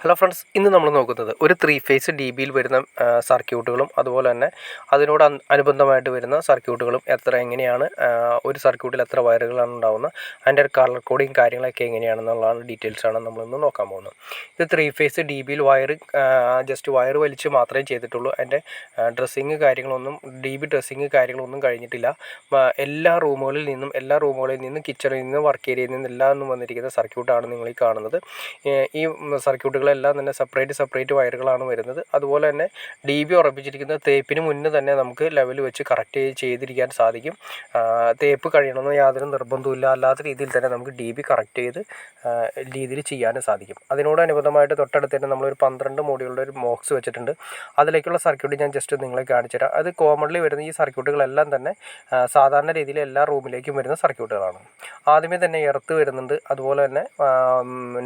Hello friends, ഇന്ന് നമ്മൾ നോക്കുന്നത് ഒരു 3 ഫേസ് ഡി ബിയിൽ വരുന്ന സർക്യൂട്ടുകളും അതുപോലെ തന്നെ അതിനോട് അനുബന്ധമായിട്ട് വരുന്ന സർക്യൂട്ടുകളും എങ്ങനെയാണ് ഒരു സർക്യൂട്ടിൽ എത്ര വയറുകളാണ് ഉണ്ടാകുന്നത്, അതിൻ്റെ ഒരു കളർ കോഡിങ് കാര്യങ്ങളൊക്കെ എങ്ങനെയാണെന്നുള്ളതാണ് ഡീറ്റെയിൽസാണ് നമ്മളിന്ന് നോക്കാൻ പോകുന്നത്. ഇത് 3 ഫേസ് ഡി ബിയിൽ ജസ്റ്റ് വയർ വലിച്ച് മാത്രമേ ചെയ്തിട്ടുള്ളൂ. അതിൻ്റെ ഡ്രസ്സിങ് കാര്യങ്ങളൊന്നും ഡ്രസ്സിങ് കാര്യങ്ങളൊന്നും കഴിഞ്ഞിട്ടില്ല. എല്ലാ റൂമുകളിൽ നിന്നും കിച്ചണിൽ നിന്ന് വർക്ക് ഏരിയയിൽ നിന്നും എല്ലാം വന്നിരിക്കുന്ന സർക്യൂട്ടാണ് നിങ്ങൾ ഈ കാണുന്നത്. ഈ സർക്യൂട്ടുകളെല്ലാം തന്നെ സെപ്പറേറ്റ് വയറുകളാണ് വരുന്നത്. അതുപോലെ തന്നെ ഡി ബി ഉറപ്പിച്ചിരിക്കുന്ന തേപ്പിന് മുന്നേ തന്നെ നമുക്ക് ലെവൽ വെച്ച് കറക്റ്റ് ചെയ്തിരിക്കാൻ സാധിക്കും. തേപ്പ് കഴിയണമെന്ന് യാതൊരു നിർബന്ധമില്ല. അല്ലാത്ത രീതിയിൽ തന്നെ നമുക്ക് ഡി ബി കറക്റ്റ് ചെയ്ത് രീതിയിൽ ചെയ്യാനും സാധിക്കും. അതിനോടനുബന്ധമായിട്ട് തൊട്ടടുത്ത് തന്നെ നമ്മളൊരു 12 മോഡികളുടെ ഒരു ബോക്സ് വെച്ചിട്ടുണ്ട്. അതിലേക്കുള്ള സർക്യൂട്ട് ഞാൻ ജസ്റ്റ് നിങ്ങളെ കാണിച്ചു തരാം. അത് കോമൺലി വരുന്ന ഈ സർക്യൂട്ടുകളെല്ലാം തന്നെ സാധാരണ രീതിയിൽ എല്ലാ റൂമിലേക്കും വരുന്ന സർക്യൂട്ടുകളാണ്. ആദ്യമേ തന്നെ എർത്ത് വരുന്നുണ്ട്, അതുപോലെ തന്നെ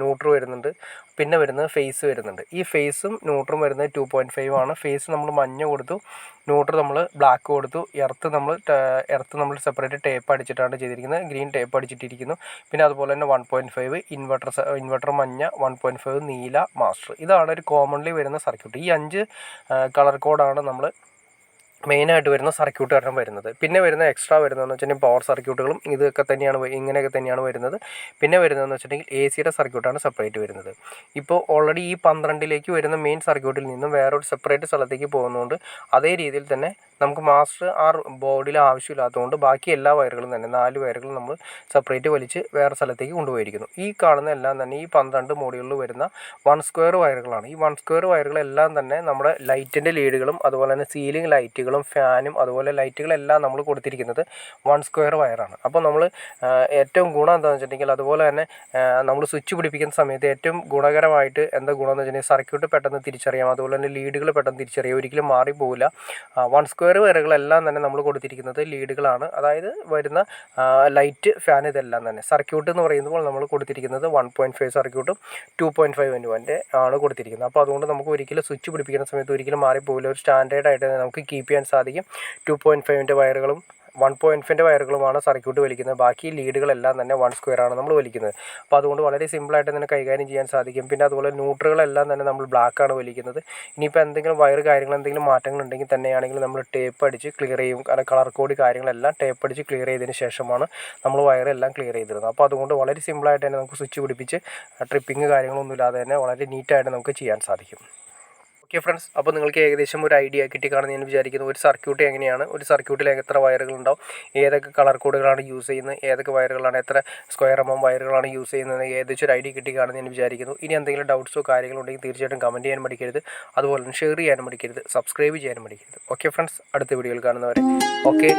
ന്യൂട്രൽ വരുന്നുണ്ട്, പിന്നെ വരുന്നത് ഫേസ് വരുന്നുണ്ട്. ഈ ഫേസും ന്യൂട്രും വരുന്നത് 2.5 ആണ്. ഫേസ് നമ്മൾ മഞ്ഞ കൊടുത്തു, ന്യൂട്രൽ നമ്മൾ ബ്ലാക്ക് കൊടുത്തു, എർത്ത് നമ്മൾ സെപ്പറേറ്റ് ടേപ്പ് അടിച്ചിട്ടാണ് ചെയ്തിരിക്കുന്നത്. ഗ്രീൻ ടേപ്പ് അടിച്ചിട്ടിരിക്കുന്നു. പിന്നെ അതുപോലെ തന്നെ 1.5 ഇൻവെർട്ടർ മഞ്ഞ, 1.5 നീല, മാസ്റ്റർ. ഇതാണ് ഒരു കോമൺലി വരുന്ന സർക്യൂട്ട്. ഈ 5 കളർ കോഡാണ് നമ്മൾ മെയിനായിട്ട് വരുന്ന സർക്യൂട്ട് കാരണം വരുന്നത്. പിന്നെ വരുന്ന എക്സ്ട്രാ വരുന്നതെന്ന് വെച്ചിട്ടുണ്ടെങ്കിൽ പവർ സർക്യൂട്ടുകളും ഇങ്ങനെയൊക്കെ തന്നെയാണ് വരുന്നത്. പിന്നെ വരുന്നതെന്ന് വെച്ചിട്ടുണ്ടെങ്കിൽ എ സിയുടെ സർക്യൂട്ടാണ് സെപ്പറേറ്റ് വരുന്നത്. ഇപ്പോൾ ഓൾറെഡി ഈ 12ലേക്ക് വരുന്ന മെയിൻ സർക്യൂട്ടിൽ നിന്നും വേറൊരു സെപ്പറേറ്റ് സ്ഥലത്തേക്ക് പോകുന്നതുകൊണ്ട് അതേ രീതിയിൽ തന്നെ നമുക്ക് മാസ്റ്റർ ബോർഡിൽ ആവശ്യമില്ലാത്തതുകൊണ്ട് ബാക്കി എല്ലാ വയറുകളും തന്നെ 4 വയറുകളും നമ്മൾ സെപ്പറേറ്റ് വലിച്ച് വേറെ സ്ഥലത്തേക്ക് കൊണ്ടുപോയിരിക്കുന്നു. ഈ കാണുന്ന എല്ലാം തന്നെ ഈ 12 മോഡുകളിൽ വരുന്ന 1 സ്ക്വയർ വയറുകളാണ്. ഈ 1 സ്ക്വയർ വയറുകളെല്ലാം തന്നെ നമ്മുടെ ലൈറ്റിൻ്റെ ലീഡുകളും അതുപോലെ തന്നെ സീലിംഗ് ലൈറ്റുകളും ഫാനും അതുപോലെ ലൈറ്റുകളെല്ലാം നമ്മൾ കൊടുത്തിരിക്കുന്നത് 1 സ്ക്വയർ വയറാണ്. അപ്പോൾ നമ്മൾ ഏറ്റവും ഗുണം എന്താണെന്ന് വെച്ചിട്ടുണ്ടെങ്കിൽ അതുപോലെ തന്നെ നമ്മൾ സ്വിച്ച് പിടിപ്പിക്കുന്ന സമയത്ത് ഏറ്റവും ഗുണകരമായിട്ട് എന്താ ഗുണമെന്ന് വെച്ചിട്ടുണ്ടെങ്കിൽ സർക്യൂട്ട് പെട്ടെന്ന് തിരിച്ചറിയാം, അതുപോലെ തന്നെ ലീഡുകൾ പെട്ടെന്ന് തിരിച്ചറിയാം, ഒരിക്കലും മാറിപ്പോവില്ല. 1 സ്ക്വയർ വയറുകളെല്ലാം തന്നെ നമ്മൾ കൊടുത്തിരിക്കുന്നത് ലീഡുകളാണ്. അതായത് വരുന്ന ലൈറ്റ്, ഫാൻ ഇതെല്ലാം തന്നെ സർക്യൂട്ട് എന്ന് പറയുമ്പോൾ നമ്മൾ കൊടുത്തിരിക്കുന്നത് 1.5 സർക്യൂട്ടും 2.5 ആണ് കൊടുത്തിരിക്കുന്നത്. അപ്പോൾ അതുകൊണ്ട് നമുക്ക് ഒരിക്കലും സ്വിച്ച് പിടിപ്പിക്കുന്ന സമയത്ത് ഒരിക്കലും മാറിപ്പോവില്ല. ഒരു സ്റ്റാൻഡേർഡായിട്ട് നമുക്ക് കീപ്പ് ചെയ്യാൻ സാധിക്കും. 2.5 വയറുകളും 1.5 വയറുകളുമാണ് സർക്യൂട്ട് വലിക്കുന്നത്. ബാക്കി ലീഡുകളെല്ലാം തന്നെ 1 സ്ക്വയർ ആണ് നമ്മൾ വലിക്കുന്നത്. അപ്പോൾ അതുകൊണ്ട് വളരെ സിമ്പിളായിട്ട് തന്നെ കൈകാര്യം ചെയ്യാൻ സാധിക്കും. പിന്നെ അതുപോലെ ന്യൂട്രലുകളെല്ലാം തന്നെ നമ്മൾ ബ്ലാക്കാണ് വലിക്കുന്നത്. ഇനിയിപ്പോൾ എന്തെങ്കിലും എന്തെങ്കിലും മാറ്റങ്ങളുണ്ടെങ്കിൽ തന്നെയാണെങ്കിൽ നമ്മൾ ടേപ്പ് അടിച്ച് ക്ലിയർ ചെയ്യും. കാരണം കളർ കോഡ് കാര്യങ്ങളെല്ലാം ടേപ്പ് അടിച്ച് ക്ലിയർ ചെയ്തതിന് ശേഷമാണ് നമ്മൾ വയറെല്ലാം ക്ലിയർ ചെയ്തിരുന്നത്. അപ്പോൾ അതുകൊണ്ട് വളരെ സിമ്പിളായിട്ട് തന്നെ നമുക്ക് സ്വിച്ച് പിടിപ്പിച്ച് ട്രിപ്പിങ് കാര്യങ്ങളൊന്നും ഇല്ലാതെ തന്നെ വളരെ നീറ്റായിട്ട് നമുക്ക് ചെയ്യാൻ സാധിക്കും. ഓക്കെ ഫ്രണ്ട്സ്, അപ്പോൾ നിങ്ങൾക്ക് ഏകദേശം ഒരു ഐഡിയ കിട്ടിക്കാണെന്ന് ഞാൻ വിചാരിക്കുന്നു. ഒരു സർക്യൂട്ട് എങ്ങനെയാണ്, ഒരു സർക്യൂട്ടിൽ എത്ര വയറുകളുണ്ടാവും, ഏതൊക്കെ കളർ കോഡുകളാണ് യൂസ് ചെയ്യുന്നത്, ഏതൊക്കെ വയറുകളാണ്, എത്ര സ്ക്വയർ വയറുകളാണ് യൂസ് ചെയ്യുന്നത്, ഏകദേശം ഒരു ഐഡിയ കിട്ടിക്കാണെന്ന് ഞാൻ വിചാരിക്കുന്നു. ഇനി എന്തെങ്കിലും ഡൗട്ട്സോ കാര്യങ്ങളോ ഉണ്ടെങ്കിൽ തീർച്ചയായിട്ടും കമൻറ്റ് ചെയ്യാൻ മടിക്കരുത്. അതുപോലെ തന്നെ ഷെയർ ചെയ്യാനും മടിക്കരുത്, സബ്സ്ക്രൈബ് ചെയ്യാനും മടിക്കരുത്. ഓക്കെ ഫ്രണ്ട്സ്, അടുത്ത വീഡിയോയിൽ കാണുന്നവരെ ഓക്കെ.